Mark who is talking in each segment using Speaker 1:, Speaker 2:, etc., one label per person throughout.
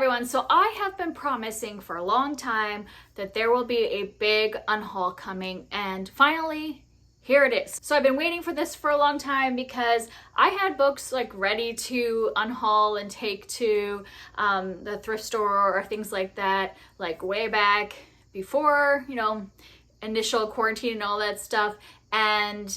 Speaker 1: everyone, so I have been promising for a long time that there will be a big unhaul coming, and finally here it is. So I've been waiting for this for a long time because I had books like ready to unhaul and take to the thrift store or things like that, like way back before, initial quarantine and all that stuff. And,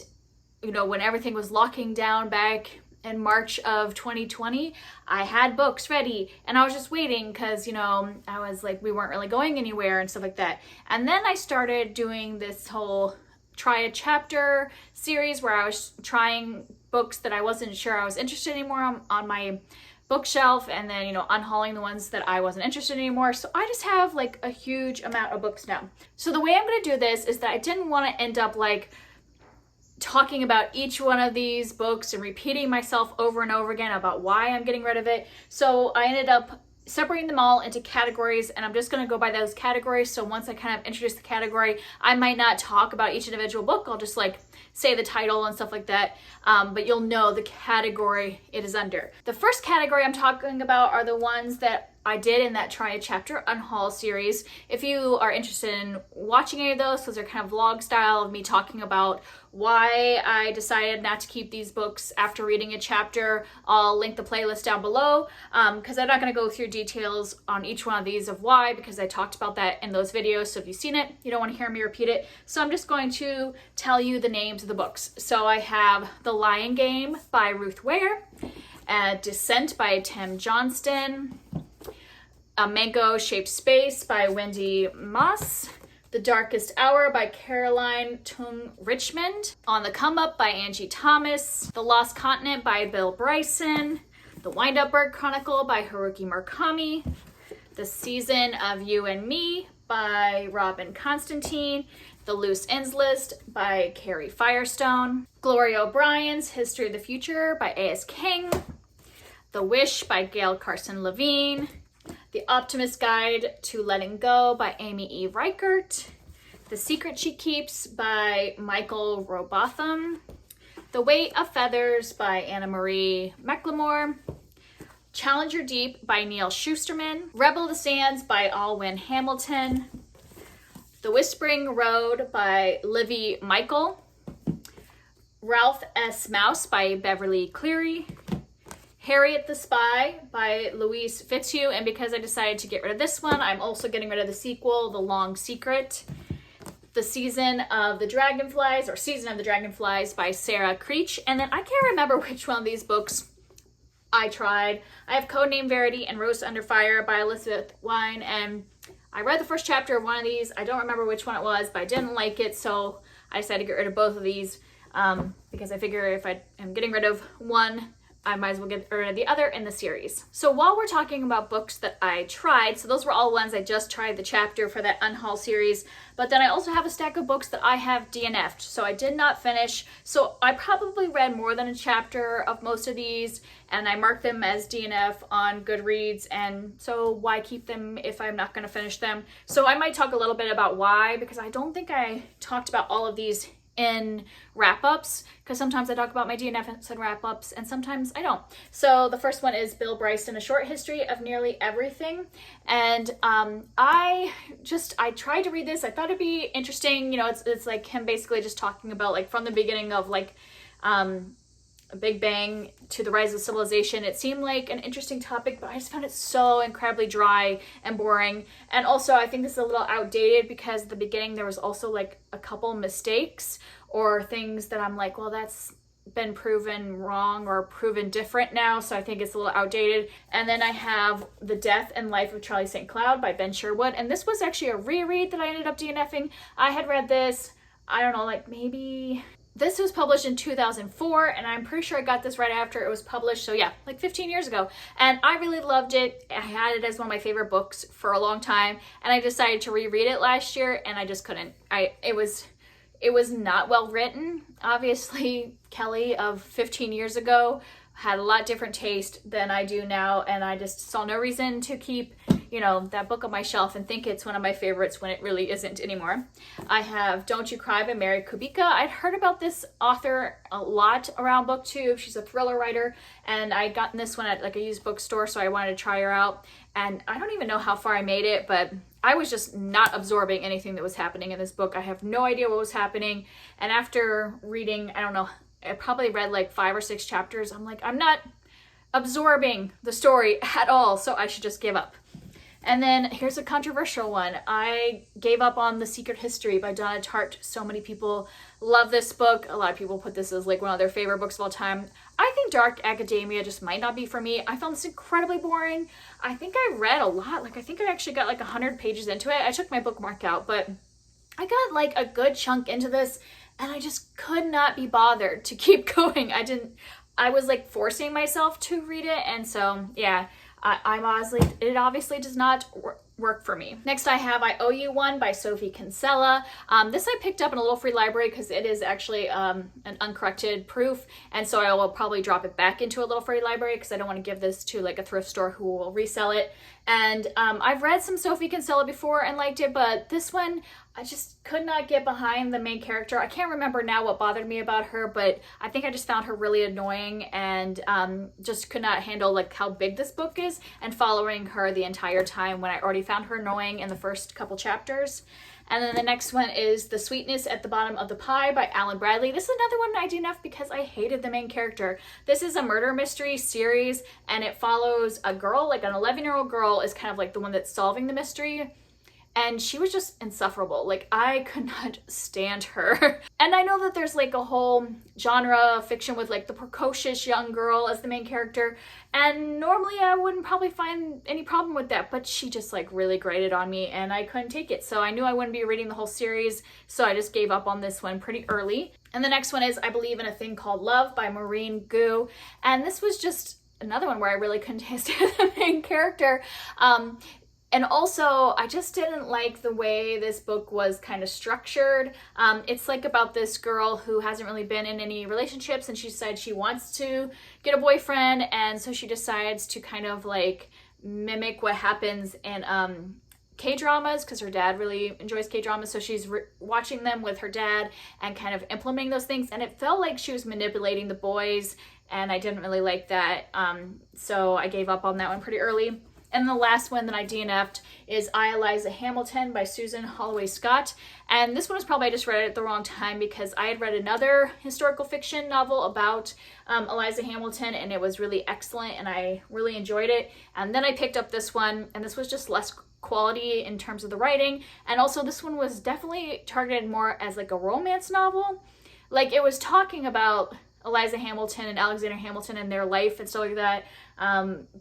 Speaker 1: when everything was locking down back in March of 2020, I had books ready and I was just waiting because, I was like, we weren't really going anywhere and stuff like that. And then I started doing this whole try a chapter series where I was trying books that I wasn't sure I was interested anymore on my bookshelf, and then, unhauling the ones that I wasn't interested in anymore. So I just have like a huge amount of books now. So the way I'm going to do this is that I didn't want to end up like talking about each one of these books and repeating myself over and over again about why I'm getting rid of it. So I ended up separating them all into categories, and I'm just going to go by those categories. So once I kind of introduce the category, I might not talk about each individual book. I'll just like say the title and stuff like that, but you'll know the category it is under. The first category I'm talking about are the ones that I did in that Try a Chapter Unhaul series. If you are interested in watching any of those are kind of vlog style of me talking about why I decided not to keep these books after reading a chapter. I'll link the playlist down below because I'm not going to go through details on each one of these of why, because I talked about that in those videos. So if you've seen it, you don't want to hear me repeat it. So I'm just going to tell you the names of the books. So I have The Lion Game by Ruth Ware, Descent by Tim Johnston, A Mango-Shaped Space by Wendy Moss, The Darkest Hour by Caroline Tung Richmond, On the Come Up by Angie Thomas, The Lost Continent by Bill Bryson, The Wind-Up Bird Chronicle by Haruki Murakami, The Season of You and Me by Robin Constantine, The Loose Ends List by Carrie Firestone, Gloria O'Brien's History of the Future by A.S. King, The Wish by Gail Carson Levine, The Optimist Guide to Letting Go by Amy E. Reichert, The Secret She Keeps by Michael Robotham, The Weight of Feathers by Anna Marie McLemore, Challenger Deep by Neil Schusterman, Rebel the Sands by Alwyn Hamilton, The Whispering Road by Livy Michael, Ralph S. Mouse by Beverly Cleary, Harriet the Spy by Louise Fitzhugh, and because I decided to get rid of this one, I'm also getting rid of the sequel, The Long Secret, The Season of the Dragonflies by Sarah Creech, and then I can't remember which one of these books I tried. I have Codename Verity and Rose Under Fire by Elizabeth Wine, and I read the first chapter of one of these. I don't remember which one it was, but I didn't like it, so I decided to get rid of both of these because I figure if I am getting rid of one, I might as well get rid of the other in the series. So while we're talking about books that I tried, so those were all ones I just tried the chapter for that Unhaul series, but then I also have a stack of books that I have DNF'd, so I did not finish. So I probably read more than a chapter of most of these, and I marked them as DNF on Goodreads, and so why keep them if I'm not going to finish them? So I might talk a little bit about why, because I don't think I talked about all of these in wrap-ups, because sometimes I talk about my DNFs and wrap-ups and sometimes I don't. So the first one is Bill Bryson, A Short History of Nearly Everything, and I tried to read this. I thought it'd be interesting. It's like him basically just talking about like from the beginning of like Big Bang to the rise of civilization. It seemed like an interesting topic, but I just found it so incredibly dry and boring. And also I think this is a little outdated because at the beginning there was also like a couple mistakes or things that I'm like, well, that's been proven wrong or proven different now, so I think it's a little outdated. And then I have The Death and Life of Charlie St. Cloud by Ben Sherwood, and this was actually a reread that I ended up DNFing. I had read this, I don't know, like maybe... This was published in 2004, and I'm pretty sure I got this right after it was published. So yeah, like 15 years ago. And I really loved it. I had it as one of my favorite books for a long time, and I decided to reread it last year, and I just couldn't. It was not well written. Obviously, Kelly of 15 years ago had a lot different taste than I do now, and I just saw no reason to keep, you know, that book on my shelf and think it's one of my favorites when it really isn't anymore. I have Don't You Cry by Mary Kubica. I'd heard about this author a lot around booktube. She's a thriller writer, and I'd gotten this one at like a used bookstore, so I wanted to try her out. And I don't even know how far I made it, but I was just not absorbing anything that was happening in this book. I have no idea what was happening. And after reading, I don't know, I probably read like 5 or 6 chapters. I'm like, I'm not absorbing the story at all, so I should just give up. And then here's a controversial one. I gave up on The Secret History by Donna Tartt. So many people love this book. A lot of people put this as like one of their favorite books of all time. I think dark academia just might not be for me. I found this incredibly boring. I think I read a lot. Like I think I actually got like 100 pages into it. I took my bookmark out, but I got like a good chunk into this and I just could not be bothered to keep going. I was like forcing myself to read it. And so, yeah. It obviously does not work for me. Next I have I Owe You One by Sophie Kinsella. This I picked up in a little free library because it is actually an uncorrected proof, and so I will probably drop it back into a little free library because I don't want to give this to like a thrift store who will resell it. And I've read some Sophie Kinsella before and liked it, but this one I just could not get behind the main character. I can't remember now what bothered me about her, but I think I just found her really annoying and just could not handle like how big this book is and following her the entire time when I already found her annoying in the first couple chapters. And then the next one is The Sweetness at the Bottom of the Pie by Alan Bradley. This is another one I DNF'd because I hated the main character. This is a murder mystery series and it follows a girl, like an 11-year-old girl is kind of like the one that's solving the mystery. And she was just insufferable. Like, I could not stand her. And I know that there's like a whole genre of fiction with like the precocious young girl as the main character. And normally I wouldn't probably find any problem with that, but she just like really grated on me and I couldn't take it. So I knew I wouldn't be reading the whole series. So I just gave up on this one pretty early. And the next one is I Believe in a Thing Called Love by Maureen Gu. And this was just another one where I really couldn't stand the main character. And also, I just didn't like the way this book was kind of structured. It's like about this girl who hasn't really been in any relationships and she said she wants to get a boyfriend, and so she decides to kind of like mimic what happens in K-dramas because her dad really enjoys K-dramas, so she's watching them with her dad and kind of implementing those things, and it felt like she was manipulating the boys and I didn't really like that, so I gave up on that one pretty early. And the last one that I DNF'd is I, Eliza Hamilton by Susan Holloway Scott. And this one was probably I just read it at the wrong time because I had read another historical fiction novel about Eliza Hamilton and it was really excellent and I really enjoyed it. And then I picked up this one and this was just less quality in terms of the writing. And also this one was definitely targeted more as like a romance novel. Like it was talking about Eliza Hamilton and Alexander Hamilton and their life and stuff like that.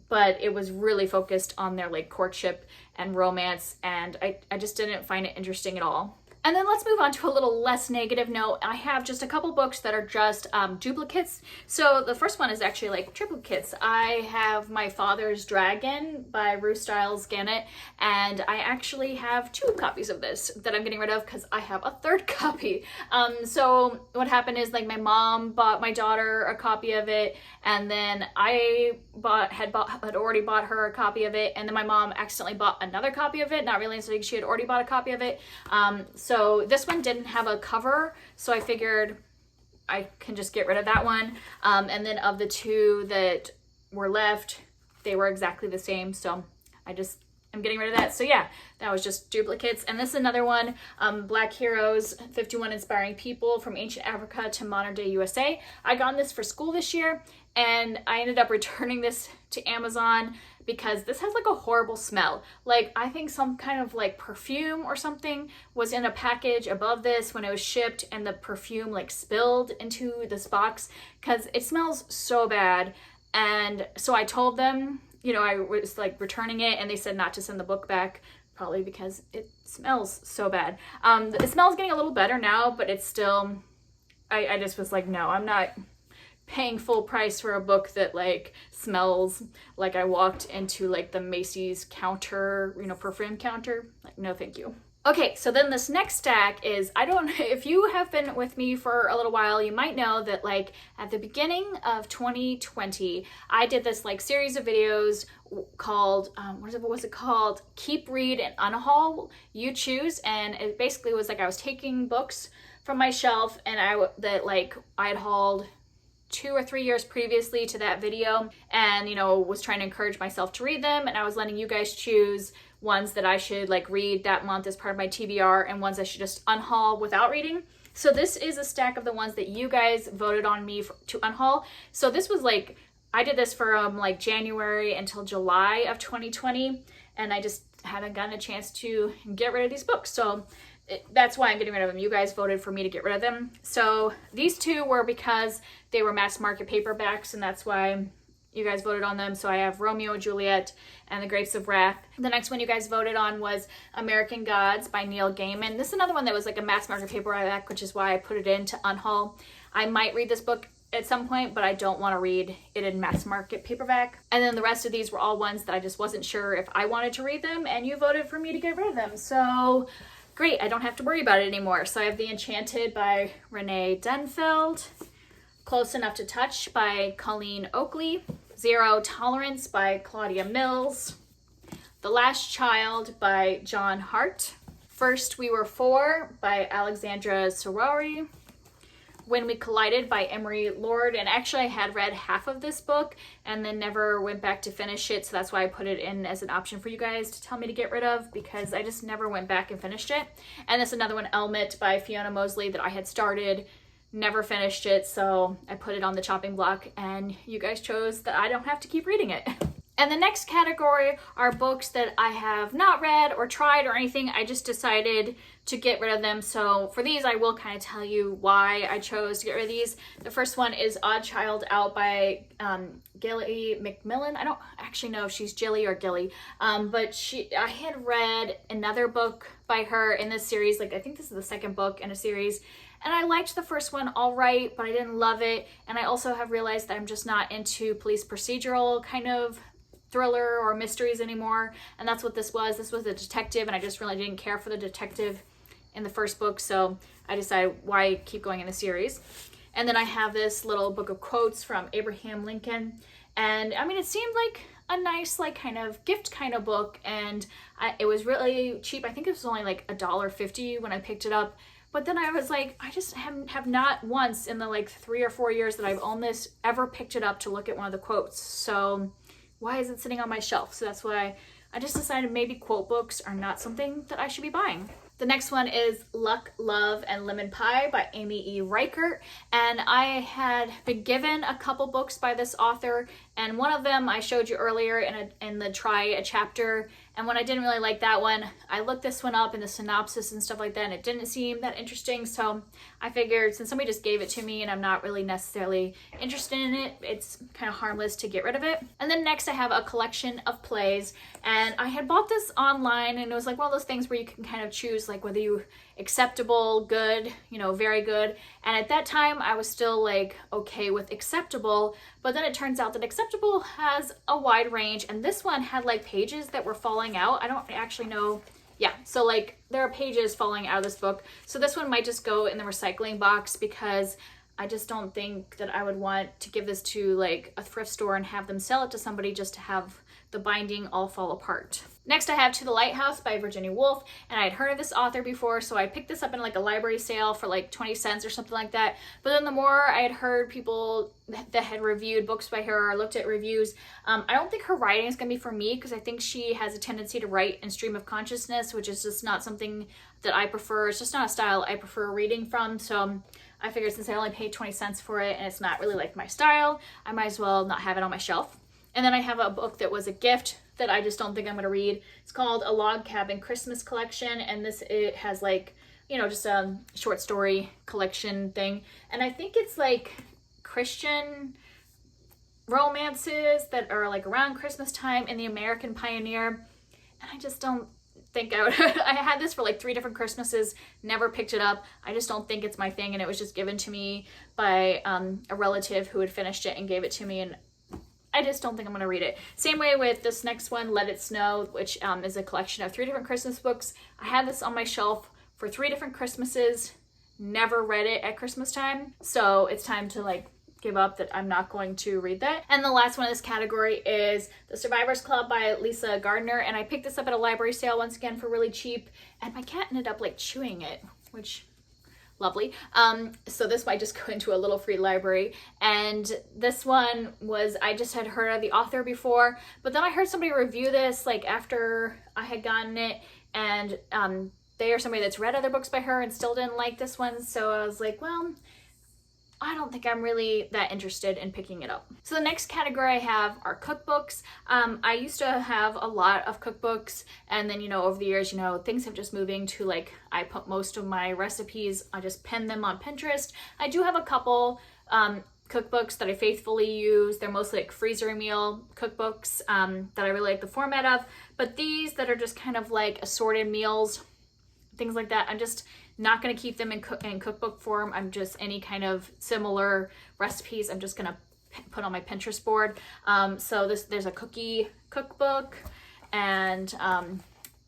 Speaker 1: But it was really focused on their like courtship and romance, and I just didn't find it interesting at all. And then let's move on to a little less negative note. I have just a couple books that are just duplicates. So the first one is actually like triplicates. I have My Father's Dragon by Ruth Stiles Gannett, and I actually have 2 copies of this that I'm getting rid of because I have a 3rd copy. So what happened is like my mom bought my daughter a copy of it, and then I had already bought her a copy of it, and then my mom accidentally bought another copy of it, not realizing she had already bought a copy of it. So this one didn't have a cover, so I figured I can just get rid of that one. And then of the 2 that were left, they were exactly the same, so I'm getting rid of that. So yeah, that was just duplicates. And this is another one, Black Heroes, 51 Inspiring People from Ancient Africa to Modern Day USA. I got this for school this year, and I ended up returning this to Amazon because this has like a horrible smell. Like I think some kind of like perfume or something was in a package above this when it was shipped, and the perfume like spilled into this box because it smells so bad. And so I told them, you know, I was like returning it, and they said not to send the book back, probably because it smells so bad. It smells getting a little better now, but it's still, I just was like, no, I'm not paying full price for a book that like smells like I walked into like the Macy's counter, you know, perfume counter. Like, no, thank you. Okay, so then this next stack is, I don't, if you have been with me for a little while, you might know that like at the beginning of 2020, I did this like series of videos called, what was it called? Keep, Read, and Unhaul, you choose. And it basically was like I was taking books from my shelf and I had hauled 2 or 3 years previously to that video, and was trying to encourage myself to read them, and I was letting you guys choose ones that I should like read that month as part of my TBR and ones I should just unhaul without reading. So this is a stack of the ones that you guys voted on me to unhaul. So this was like, I did this from like January until July of 2020, and I just haven't gotten a chance to get rid of these books. So that's why I'm getting rid of them. You guys voted for me to get rid of them. So these two were because they were mass market paperbacks, and that's why you guys voted on them. So I have Romeo and Juliet and The Grapes of Wrath. The next one you guys voted on was American Gods by Neil Gaiman. This is another one that was like a mass market paperback, which is why I put it into Unhaul. I might read this book at some point, but I don't want to read it in mass market paperback. And then the rest of these were all ones that I just wasn't sure if I wanted to read them, and you voted for me to get rid of them. So great, I don't have to worry about it anymore. So I have The Enchanted by Renee Denfeld, Close Enough to Touch by Colleen Oakley, Zero Tolerance by Claudia Mills, The Last Child by John Hart, First We Were Four by Alexandra Sorari, When We Collided by Emery Lord. And actually I had read half of this book and then never went back to finish it, so that's why I put it in as an option for you guys to tell me to get rid of, because I just never went back and finished it. And this is another one, Elmet by Fiona Mosley, that I had started, never finished it, so I put it on the chopping block, and you guys chose that I don't have to keep reading it. And the next category are books that I have not read or tried or anything. I just decided to get rid of them. So for these, I will kind of tell you why I chose to get rid of these. The first one is Odd Child Out by Gilly McMillan. I don't actually know if she's Jilly or Gilly, but I had read another book by her in this series. Like, I think this is the second book in a series. And I liked the first one all right, but I didn't love it. And I also have realized that I'm just not into police procedural kind of thriller or mysteries anymore. And that's what this was. This was a detective, and I just really didn't care for the detective in the first book. So I decided, why keep going in the series? And then I have this little book of quotes from Abraham Lincoln. And I mean, it seemed like a nice, like, kind of gift kind of book. And it was really cheap. I think it was only like $1.50 when I picked it up. But then I was like, I just have not once in the like 3 or 4 years that I've owned this ever picked it up to look at one of the quotes. So why is it sitting on my shelf? So that's why I just decided maybe quote books are not something that I should be buying. The next one is Luck, Love, and Lemon Pie by Amy E. Reichert. And I had been given a couple books by this author, and one of them I showed you earlier in the try a chapter. And when I didn't really like that one, I looked this one up in the synopsis and stuff like that, and it didn't seem that interesting. So I figured, since somebody just gave it to me and I'm not really necessarily interested in it, it's kind of harmless to get rid of it. And then next I have a collection of plays, and I had bought this online, and it was like one of those things where you can kind of choose like whether you acceptable, good, very good. And at that time I was still like okay with acceptable, but then it turns out that acceptable has a wide range, and this one had like pages that were falling out. I don't actually know. Yeah, so like there are pages falling out of this book. So this one might just go in the recycling box, because I just don't think that I would want to give this to like a thrift store and have them sell it to somebody just to have the binding all fall apart. Next I have To the Lighthouse by Virginia Woolf, and I had heard of this author before, so I picked this up in like a library sale for like 20 cents or something like that. But then the more I had heard people that had reviewed books by her or looked at reviews, I don't think her writing is going to be for me, because I think she has a tendency to write in stream of consciousness, which is just not something that I prefer. It's just not a style I prefer reading from. So I figured, since I only paid 20 cents for it and it's not really like my style, I might as well not have it on my shelf. And then I have a book that was a gift that I just don't think I'm going to read. It's called A Log Cabin Christmas Collection, and it has like, just a short story collection thing. And I think it's like Christian romances that are like around Christmas time in the American Pioneer. And I just don't think I would. I had this for like 3 different Christmases, never picked it up. I just don't think it's my thing, and it was just given to me by a relative who had finished it and gave it to me, and I just don't think I'm gonna read it. Same way with this next one, Let It Snow, which is a collection of 3 different Christmas books. I had this on my shelf for 3 different Christmases, never read it at Christmas time, so it's time to like give up that I'm not going to read that. And the last one in this category is The Survivors Club by Lisa Gardner, and I picked this up at a library sale once again for really cheap, and my cat ended up like chewing it, which lovely. So this might just go into a little free library. And this one was, I just had heard of the author before, but then I heard somebody review this like after I had gotten it, and they are somebody that's read other books by her and still didn't like this one. So I was like, well, I don't think I'm really that interested in picking it up. So the next category I have are cookbooks. I used to have a lot of cookbooks, and then, you know, over the years, you know, things have just moving to like, I put most of my recipes, I just pin them on Pinterest. I do have a couple cookbooks that I faithfully use. They're mostly like freezer meal cookbooks that I really like the format of, but these that are just kind of like assorted meals, things like that, I'm just not going to keep them in cookbook form. I'm just any kind of similar recipes I'm just going to put on my Pinterest board. So there's a cookie cookbook and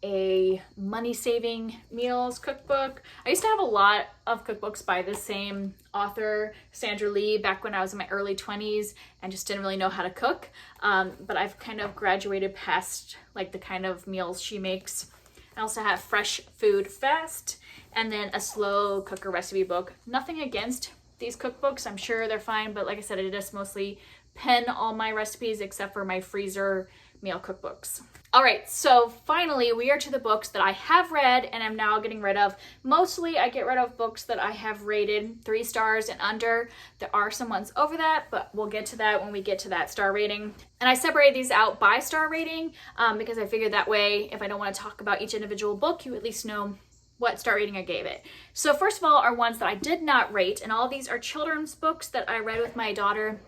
Speaker 1: a money saving meals cookbook. I used to have a lot of cookbooks by the same author, Sandra Lee, back when I was in my early 20s and just didn't really know how to cook. But I've kind of graduated past like the kind of meals she makes. I also have Fresh Food Fast and then a slow cooker recipe book. Nothing against these cookbooks. I'm sure they're fine, but like I said, I just mostly pen all my recipes except for my freezer meal cookbooks. All right, so finally we are to the books that I have read and I'm now getting rid of. Mostly I get rid of books that I have rated 3 stars and under. There are some ones over that, but we'll get to that when we get to that star rating. And I separated these out by star rating because I figured that way if I don't want to talk about each individual book, you at least know what star rating I gave it. So first of all are ones that I did not rate, and all of these are children's books that I read with my daughter,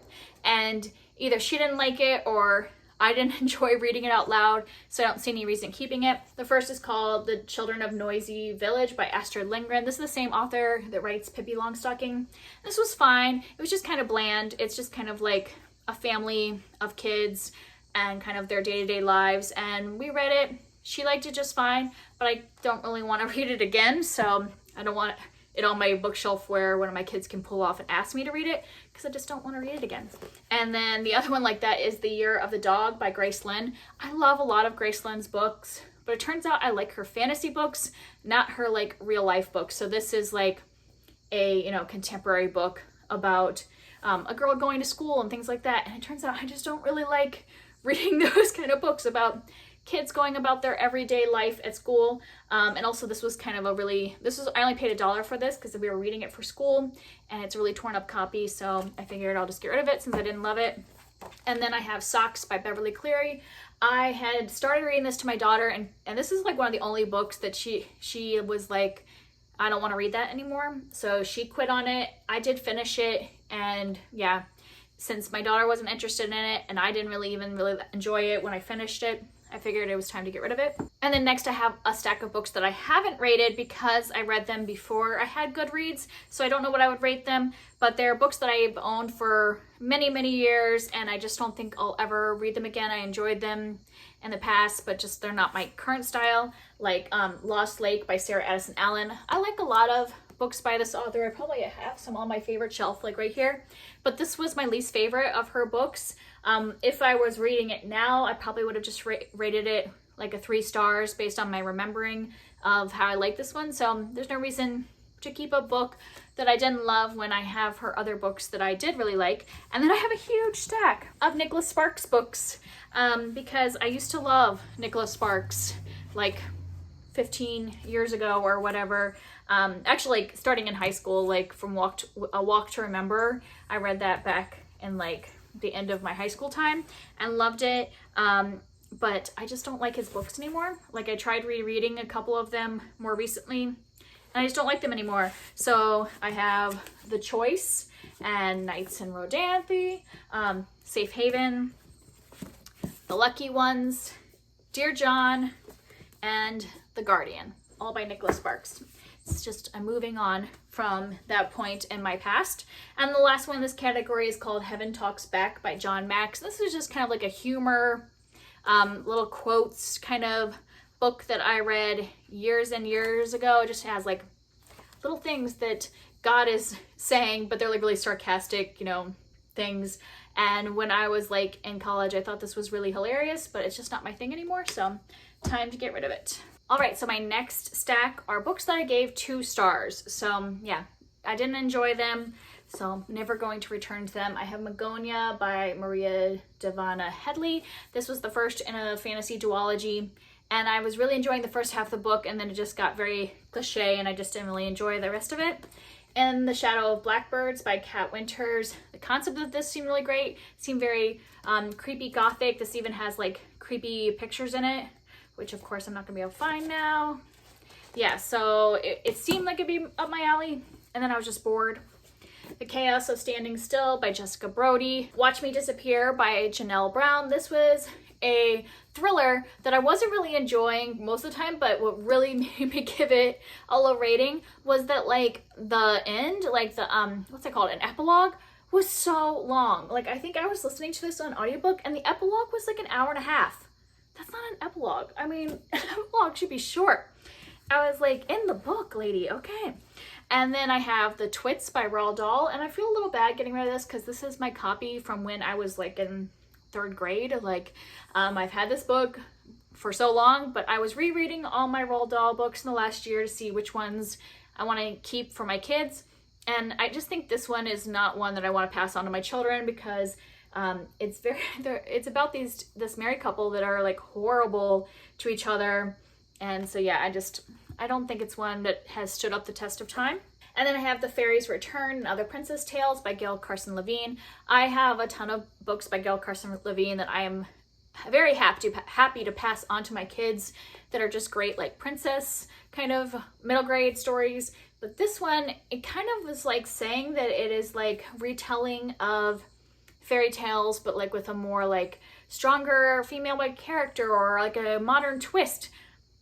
Speaker 1: and either she didn't like it or I didn't enjoy reading it out loud, so I don't see any reason keeping it. The first is called The Children of Noisy Village by Astrid Lindgren. This is the same author that writes Pippi Longstocking. This was fine. It was just kind of bland. It's just kind of like a family of kids and kind of their day-to-day lives, and we read it. She liked it just fine, but I don't really want to read it again, so I don't want it on my bookshelf where one of my kids can pull off and ask me to read it, because I just don't want to read it again. And then the other one like that is The Year of the Dog by Grace Lynn. I love a lot of Grace Lynn's books, but it turns out I like her fantasy books, not her like real life books. So this is like a, you know, contemporary book about a girl going to school and things like that. And it turns out I just don't really like reading those kind of books about kids going about their everyday life at school. And also this was kind of a really, I only paid $1 for this because we were reading it for school, and it's a really torn up copy, so I figured I'll just get rid of it since I didn't love it. And then I have Socks by Beverly Cleary. I had started reading this to my daughter, and this is like one of the only books that she was like, I don't want to read that anymore. So she quit on it. I did finish it, and yeah, since my daughter wasn't interested in it and I didn't really enjoy it when I finished it, I figured it was time to get rid of it. And then next I have a stack of books that I haven't rated because I read them before I had Goodreads, so I don't know what I would rate them, but they're books that I've owned for many, many years, and I just don't think I'll ever read them again. I enjoyed them in the past, but just they're not my current style, like Lost Lake by Sarah Addison Allen. I like a lot of books by this author. I probably have some on my favorite shelf, like right here, but this was my least favorite of her books. If I was reading it now, I probably would have just rated it like a 3 stars based on my remembering of how I like this one. So there's no reason to keep a book that I didn't love when I have her other books that I did really like. And then I have a huge stack of Nicholas Sparks books because I used to love Nicholas Sparks like 15 years ago or whatever. Actually, like starting in high school, like from A Walk to Remember, I read that back in like the end of my high school time and loved it. But I just don't like his books anymore. Like I tried rereading a couple of them more recently, and I just don't like them anymore. So I have The Choice and Nights in Rodanthe, Safe Haven, The Lucky Ones, Dear John, and The Guardian, all by Nicholas Sparks. It's just I'm moving on from that point in my past. And the last one in this category is called Heaven Talks Back by John Max. This is just kind of like a humor, little quotes kind of book that I read years and years ago. It just has like little things that God is saying, but they're like really sarcastic, you know, things. And when I was like in college, I thought this was really hilarious, but it's just not my thing anymore. So time to get rid of it. All right, so my next stack are books that I gave 2 stars. So yeah, I didn't enjoy them, so I'm never going to return to them. I have Magonia by Maria Devana Headley. This was the first in a fantasy duology, and I was really enjoying the first half of the book, and then it just got very cliche, and I just didn't really enjoy the rest of it. And The Shadow of Blackbirds by Kat Winters. The concept of this seemed really great. It seemed very creepy gothic. This even has like creepy pictures in it, which of course I'm not gonna be able to find now. Yeah, so it seemed like it'd be up my alley, and then I was just bored. The Chaos of Standing Still by Jessica Brody. Watch Me Disappear by Janelle Brown. This was a thriller that I wasn't really enjoying most of the time, but what really made me give it a low rating was that like the end, like the what's it called, an epilogue, was so long. Like I think I was listening to this on audiobook and the epilogue was like an hour and a half. That's not an epilogue. I mean, an epilogue should be short. I was like, in the book, lady, okay. And then I have The Twits by Roald Dahl, and I feel a little bad getting rid of this because this is my copy from when I was like in 3rd grade. Like, I've had this book for so long, but I was rereading all my Roald Dahl books in the last year to see which ones I want to keep for my kids. And I just think this one is not one that I want to pass on to my children because it's about this married couple that are like horrible to each other. And so yeah, I don't think it's one that has stood up the test of time. And then I have The Fairies Return and Other Princess Tales by Gail Carson Levine. I have a ton of books by Gail Carson Levine that I am very happy to pass on to my kids that are just great, like princess kind of middle grade stories. But this one, it kind of was like saying that it is like retelling of fairy tales, but like with a more like stronger female like character or like a modern twist.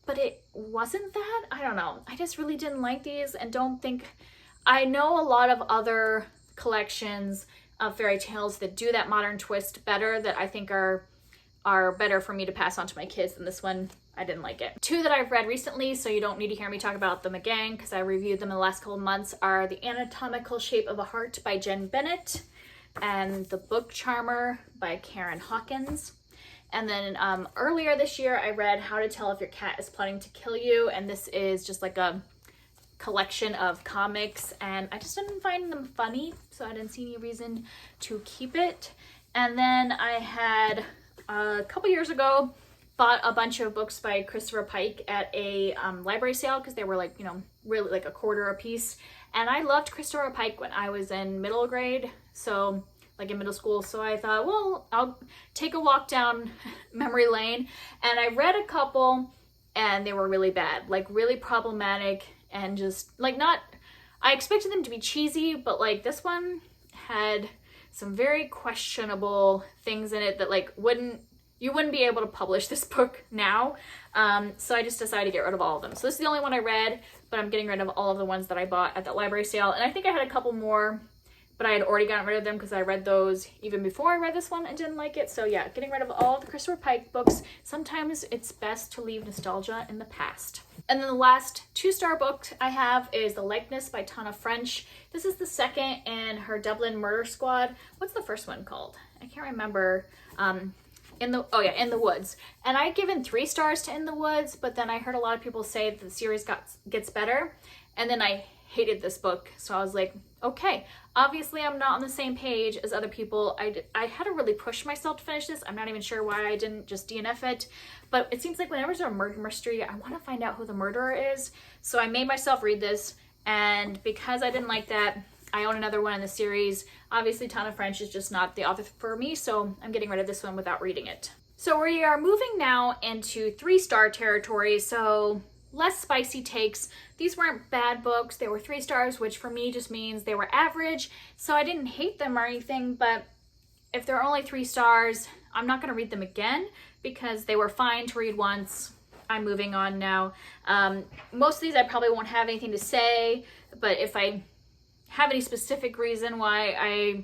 Speaker 1: But it wasn't that. I don't know. I just really didn't like these and don't think, I know a lot of other collections of fairy tales that do that modern twist better that I think are better for me to pass on to my kids than this one. I didn't like it. 2 that I've read recently, so you don't need to hear me talk about them again because I reviewed them in the last couple of months, are The Anatomical Shape of a Heart by Jen Bennett and The Book Charmer by Karen Hawkins. And then earlier this year, I read How to Tell If Your Cat is Plotting to Kill You. And this is just like a collection of comics. And I just didn't find them funny, so I didn't see any reason to keep it. And then I had, a couple years ago, bought a bunch of books by Christopher Pike at a library sale because they were like, you know, really like $1/4 a piece. And I loved Christopher Pike when I was in middle grade. So like in middle school. So I thought, well, I'll take a walk down memory lane. And I read a couple and they were really bad, like really problematic and just like not, I expected them to be cheesy, but like this one had some very questionable things in it that like you wouldn't be able to publish this book now. So I just decided to get rid of all of them. So this is the only one I read, but I'm getting rid of all of the ones that I bought at that library sale. And I think I had a couple more, but I had already gotten rid of them because I read those even before I read this one and didn't like it. So yeah, getting rid of all the Christopher Pike books. Sometimes it's best to leave nostalgia in the past. And then the last 2-star book I have is The Likeness by Tana French. This is the second in her Dublin Murder Squad. What's the first one called? I can't remember. In the Woods. And I'd given 3 stars to In the Woods, but then I heard a lot of people say that the series gets better. And then I hated this book. So I was like, okay, obviously I'm not on the same page as other people. I had to really push myself to finish this. I'm not even sure why I didn't just DNF it. But it seems like whenever there's a murder mystery, I want to find out who the murderer is. So I made myself read this. And because I didn't like that, I own another one in the series. Obviously, Tana French is just not the author for me, so I'm getting rid of this one without reading it. So we are moving now into 3-star territory, so less spicy takes. These weren't bad books. They were 3 stars, which for me just means they were average. So I didn't hate them or anything, but if they're only 3 stars, I'm not going to read them again because they were fine to read once. I'm moving on now. Most of these I probably won't have anything to say, but if I have any specific reason why I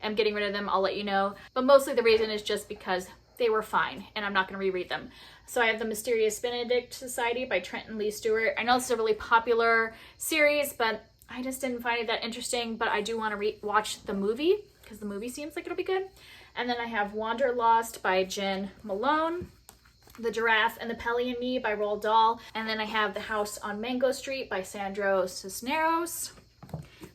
Speaker 1: am getting rid of them, I'll let you know. But mostly the reason is just because they were fine and I'm not going to reread them. So I have The Mysterious Benedict Society by Trenton Lee Stewart. I know this is a really popular series, but I just didn't find it that interesting, but I do want to watch the movie because the movie seems like it'll be good. And then I have Wanderlost by Jen Malone, The Giraffe and the Pelly and Me by Roald Dahl. And then I have The House on Mango Street by Sandro Cisneros,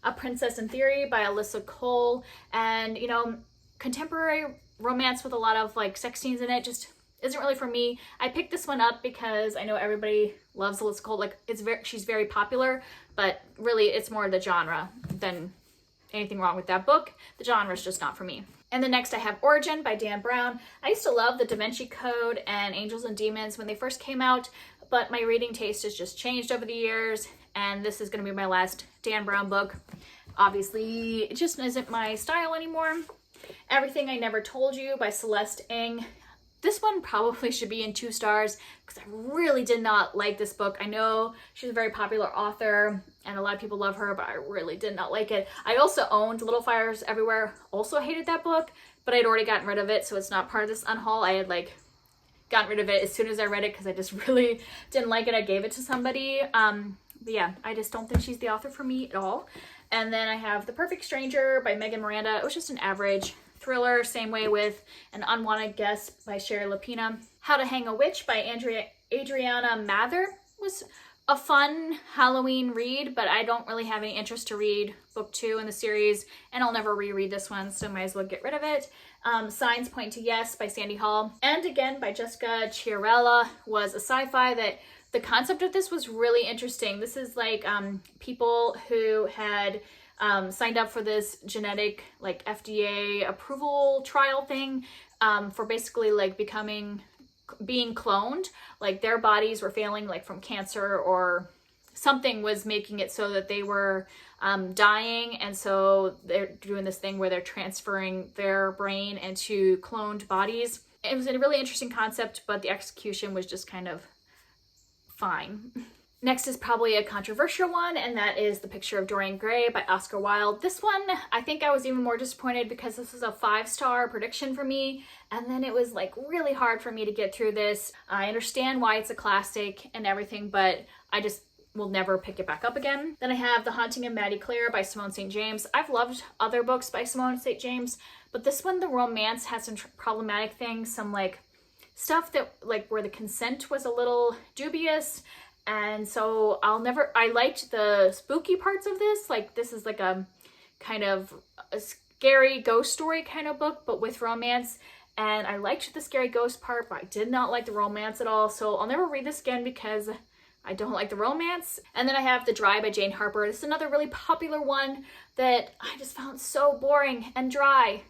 Speaker 1: A Princess in Theory by Alyssa Cole. And, you know, contemporary romance with a lot of like sex scenes in it just isn't really for me. I picked this one up because I know everybody loves Alyssa Cole. Like, she's very popular, but really it's more the genre than anything wrong with that book. The genre is just not for me. And then next I have Origin by Dan Brown. I used to love the Da Vinci Code and Angels and Demons when they first came out, but my reading taste has just changed over the years, and this is going to be my last Dan Brown book. Obviously, it just isn't my style anymore. Everything I Never Told You by Celeste Ng. This one probably should be in 2 stars because I really did not like this book. I know she's a very popular author and a lot of people love her, but I really did not like it. I also owned Little Fires Everywhere, also hated that book, but I'd already gotten rid of it, so it's not part of this unhaul. I had like gotten rid of it as soon as I read it because I just really didn't like it. I gave it to somebody. But yeah, I just don't think she's the author for me at all. And then I have The Perfect Stranger by Megan Miranda. It was just an average thriller, same way with An Unwanted Guest by Sherry Lapina. How to Hang a Witch by Adriana Mather was a fun Halloween read, but I don't really have any interest to read book 2 in the series, and I'll never reread this one, so might as well get rid of it. Signs Point to Yes by Sandy Hall, and again by Jessica Chiarella, was a sci-fi that the concept of this was really interesting. This is like people who had signed up for this genetic like FDA approval trial thing for basically like being cloned. Like their bodies were failing like from cancer or something was making it so that they were dying, and so they're doing this thing where they're transferring their brain into cloned bodies. It was a really interesting concept, but the execution was just kind of fine. Next is probably a controversial one, and that is The Picture of Dorian Gray by Oscar Wilde. This one, I think I was even more disappointed because this is a 5-star prediction for me, and then it was like really hard for me to get through this. I understand why it's a classic and everything, but I just will never pick it back up again. Then I have The Haunting of Maddie Clare by Simone St. James. I've loved other books by Simone St. James, but this one, the romance had some problematic things, some like stuff that like where the consent was a little dubious. And so I liked the spooky parts of this. Like this is like a kind of a scary ghost story kind of book, but with romance. And I liked the scary ghost part, but I did not like the romance at all. So I'll never read this again because I don't like the romance. And then I have The Dry by Jane Harper. This is another really popular one that I just found so boring and dry.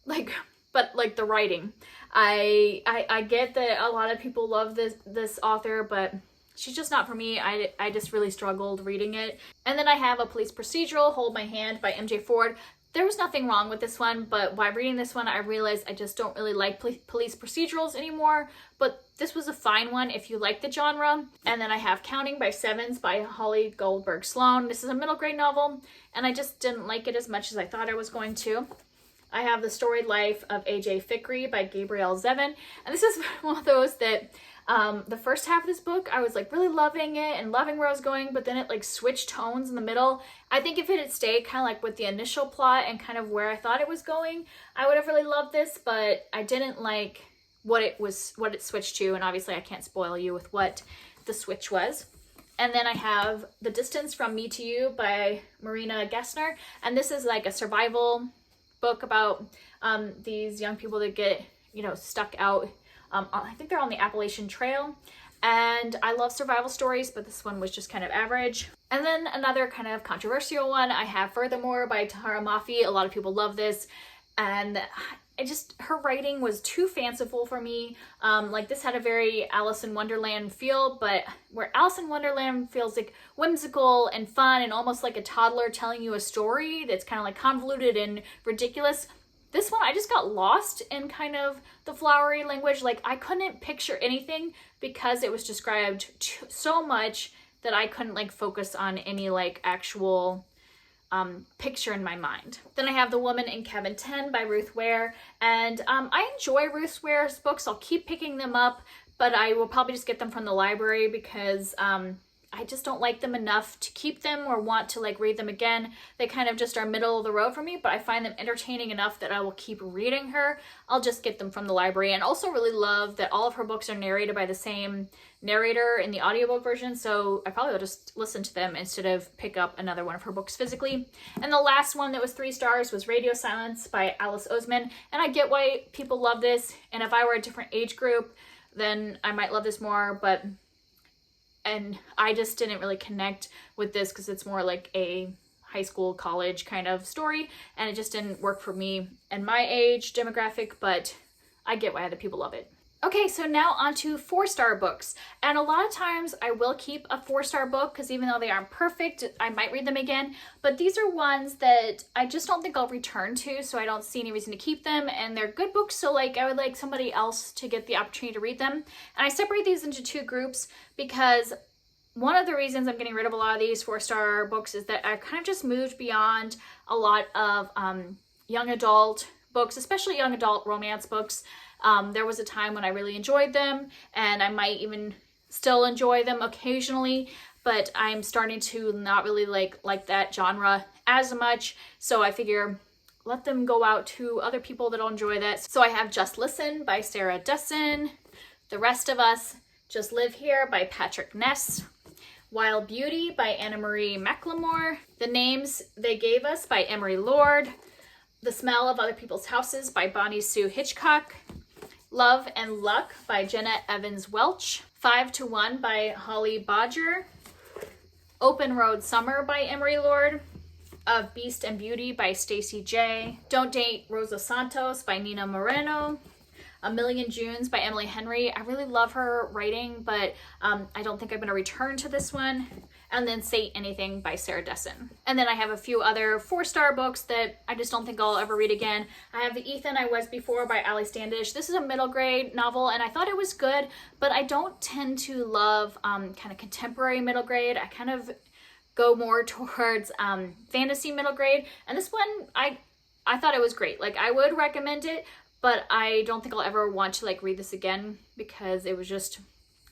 Speaker 1: But the writing. I get that a lot of people love this author, but she's just not for me. I just really struggled reading it. And then I have a police procedural, Hold My Hand by MJ Ford. There was nothing wrong with this one, but by reading this one, I realized I just don't really like police procedurals anymore. But this was a fine one if you like the genre. And then I have Counting by Sevens by Holly Goldberg Sloan. This is a middle grade novel, and I just didn't like it as much as I thought I was going to. I have The Storied Life of A.J. Fikry by Gabrielle Zevin. And this is one of those that the first half of this book, I was like really loving it and loving where I was going, but then it like switched tones in the middle. I think if it had stayed kind of like with the initial plot and kind of where I thought it was going, I would have really loved this, but I didn't like what it switched to, and obviously I can't spoil you with what the switch was. And then I have The Distance from Me to You by Marina Gessner, and this is like a survival book about these young people that get, stuck out. I think they're on the Appalachian Trail, and I love survival stories, but this one was just kind of average. And then another kind of controversial one, I have Furthermore by Tahara Mafi. A lot of people love this, and her writing was too fanciful for me. Like this had a very Alice in Wonderland feel, but where Alice in Wonderland feels like whimsical and fun and almost like a toddler telling you a story that's kind of like convoluted and ridiculous, this one, I just got lost in kind of the flowery language. Like, I couldn't picture anything because it was described so much that I couldn't like focus on any like actual picture in my mind. Then I have The Woman in Cabin 10 by Ruth Ware, and I enjoy Ruth Ware's books. I'll keep picking them up, but I will probably just get them from the library because I just don't like them enough to keep them or want to like read them again. They kind of just are middle of the road for me, but I find them entertaining enough that I will keep reading her. I'll just get them from the library, and also really love that all of her books are narrated by the same narrator in the audiobook version, so I probably will just listen to them instead of pick up another one of her books physically. And the last one that was 3 stars was Radio Silence by Alice Oseman, and I get why people love this, and if I were a different age group, then I might love this more, and I just didn't really connect with this because it's more like a high school, college kind of story, and it just didn't work for me and my age demographic, but I get why other people love it. Okay, so now on to 4-star books. And a lot of times I will keep a 4-star book because even though they aren't perfect, I might read them again. But these are ones that I just don't think I'll return to, so I don't see any reason to keep them. And they're good books, so like I would like somebody else to get the opportunity to read them. And I separate these into 2 groups because one of the reasons I'm getting rid of a lot of these 4-star books is that I've kind of just moved beyond a lot of young adult books, especially young adult romance books. There was a time when I really enjoyed them, and I might even still enjoy them occasionally, but I'm starting to not really like that genre as much, so I figure let them go out to other people that'll enjoy that. So I have Just Listen by Sarah Dessen, The Rest of Us, Just Live Here by Patrick Ness, Wild Beauty by Anna Marie McLemore, The Names They Gave Us by Emery Lord, The Smell of Other People's Houses by Bonnie Sue Hitchcock, Love and Luck by Jenna Evans Welch, 5 to 1 by Holly Bodger, Open Road Summer by Emery Lord, Of Beast and Beauty by Stacey J, Don't Date Rosa Santos by Nina Moreno, A Million Junes by Emily Henry. I really love her writing, but I don't think I'm going to return to this one. And then Say Anything by Sarah Dessen. And then I have a few other 4-star books that I just don't think I'll ever read again. I have The Ethan I Was Before by Ali Standish. This is a middle grade novel, and I thought it was good, but I don't tend to love kind of contemporary middle grade. I kind of go more towards fantasy middle grade. And this one, I thought it was great. Like, I would recommend it, but I don't think I'll ever want to like read this again because it was just,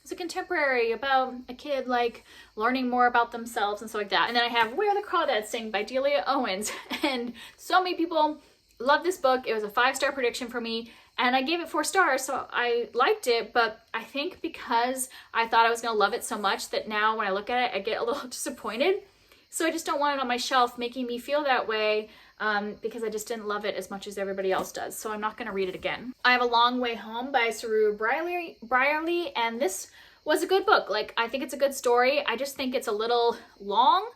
Speaker 1: it's a contemporary about a kid like learning more about themselves and stuff like that. And then I have Where the Crawdads Sing by Delia Owens, and so many people love this book. It was a 5-star prediction for me, and I gave it 4 stars, so I liked it, but I think because I thought I was going to love it so much that now when I look at it, I get a little disappointed. So I just don't want it on my shelf making me feel that way because I just didn't love it as much as everybody else does. So I'm not going to read it again. I have A Long Way Home by Saru Brierley, and this was a good book. Like, I think it's a good story. I just think it's a little long,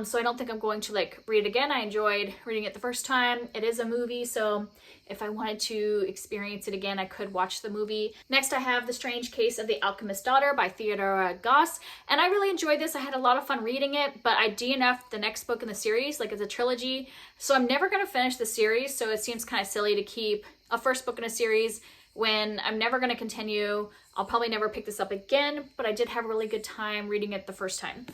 Speaker 1: so I don't think I'm going to like read it again. I enjoyed reading it the first time. It is a movie, so if I wanted to experience it again, I could watch the movie. Next, I have The Strange Case of the Alchemist's Daughter by Theodora Goss, and I really enjoyed this. I had a lot of fun reading it, but I DNF'd the next book in the series. Like, it's a trilogy, so I'm never going to finish the series, so it seems kind of silly to keep a first book in a series when I'm never going to continue. I'll probably never pick this up again, but I did have a really good time reading it the first time.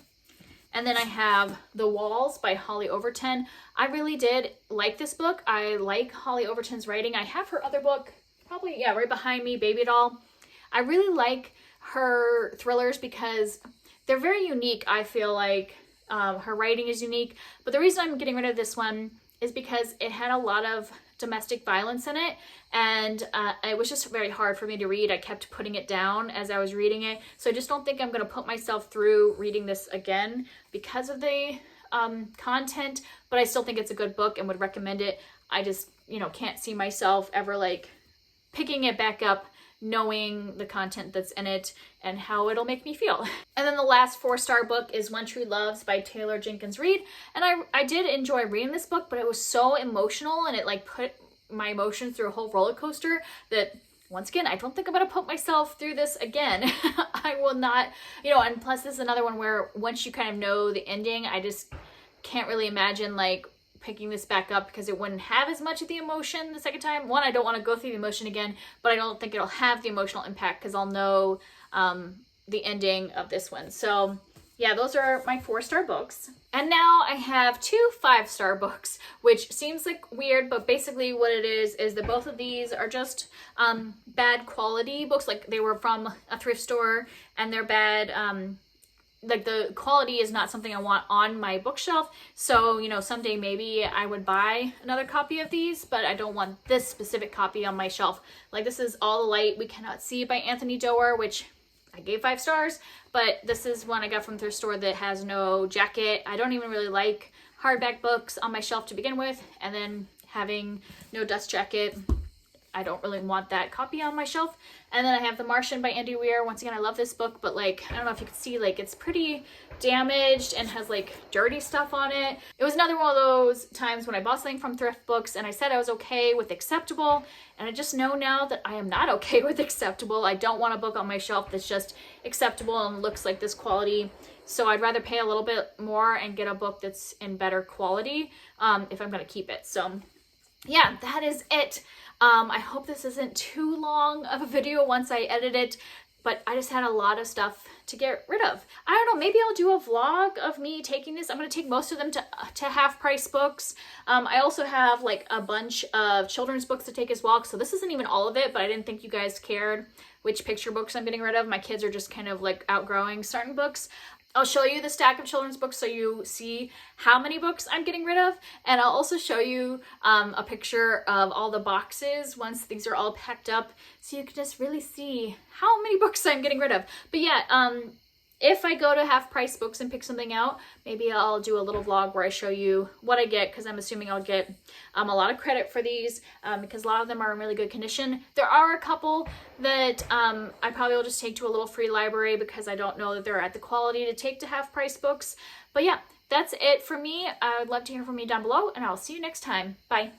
Speaker 1: And then I have The Walls by Holly Overton. I really did like this book. I like Holly Overton's writing. I have her other book, probably, yeah, right behind me, Baby Doll. I really like her thrillers because they're very unique. I feel like her writing is unique, but the reason I'm getting rid of this one is because it had a lot of domestic violence in it, and it was just very hard for me to read. I kept putting it down as I was reading it, so I just don't think I'm going to put myself through reading this again because of the content, but I still think it's a good book and would recommend it. I just, can't see myself ever like picking it back up knowing the content that's in it and how it'll make me feel. And then the last 4-star book is One True Loves by Taylor Jenkins Reid. And I did enjoy reading this book, but it was so emotional and it like put my emotions through a whole roller coaster that once again, I don't think I'm going to put myself through this again. I will not, and plus this is another one where once you kind of know the ending, I just can't really imagine like picking this back up because it wouldn't have as much of the emotion the second time. One, I don't want to go through the emotion again, but I don't think it'll have the emotional impact because I'll know the ending of this one. So yeah, those are my 4-star books. And now I have 2 5-star books, which seems like weird, but basically what it is that both of these are just bad quality books. Like they were from a thrift store and they're bad. Like the quality is not something I want on my bookshelf. So, you know, someday maybe I would buy another copy of these, but I don't want this specific copy on my shelf. Like this is All the Light We Cannot See by Anthony Doerr, which I gave 5 stars, but this is one I got from the thrift store that has no jacket. I don't even really like hardback books on my shelf to begin with, and then having no dust jacket, I don't really want that copy on my shelf. And then I have The Martian by Andy Weir. Once again, I love this book, but like, I don't know if you can see, like it's pretty damaged and has like dirty stuff on it. It was another one of those times when I bought something from thrift books and I said I was okay with acceptable, and I just know now that I am not okay with acceptable. I don't want a book on my shelf that's just acceptable and looks like this quality. So I'd rather pay a little bit more and get a book that's in better quality if I'm gonna keep it. So yeah, that is it. I hope this isn't too long of a video once I edit it, but I just had a lot of stuff to get rid of. I don't know, maybe I'll do a vlog of me taking this. I'm going to take most of them to half price books. I also have like a bunch of children's books to take as well, so this isn't even all of it, but I didn't think you guys cared which picture books I'm getting rid of. My kids are just kind of like outgrowing certain books. I'll show you the stack of children's books so you see how many books I'm getting rid of. And I'll also show you a picture of all the boxes once these are all packed up so you can just really see how many books I'm getting rid of. But yeah, if I go to half price books and pick something out, maybe I'll do a little vlog where I show you what I get, because I'm assuming I'll get a lot of credit for these because a lot of them are in really good condition. There are a couple that I probably will just take to a little free library because I don't know that they're at the quality to take to half price books. But yeah, that's it for me. I would love to hear from you down below, and I'll see you next time. Bye.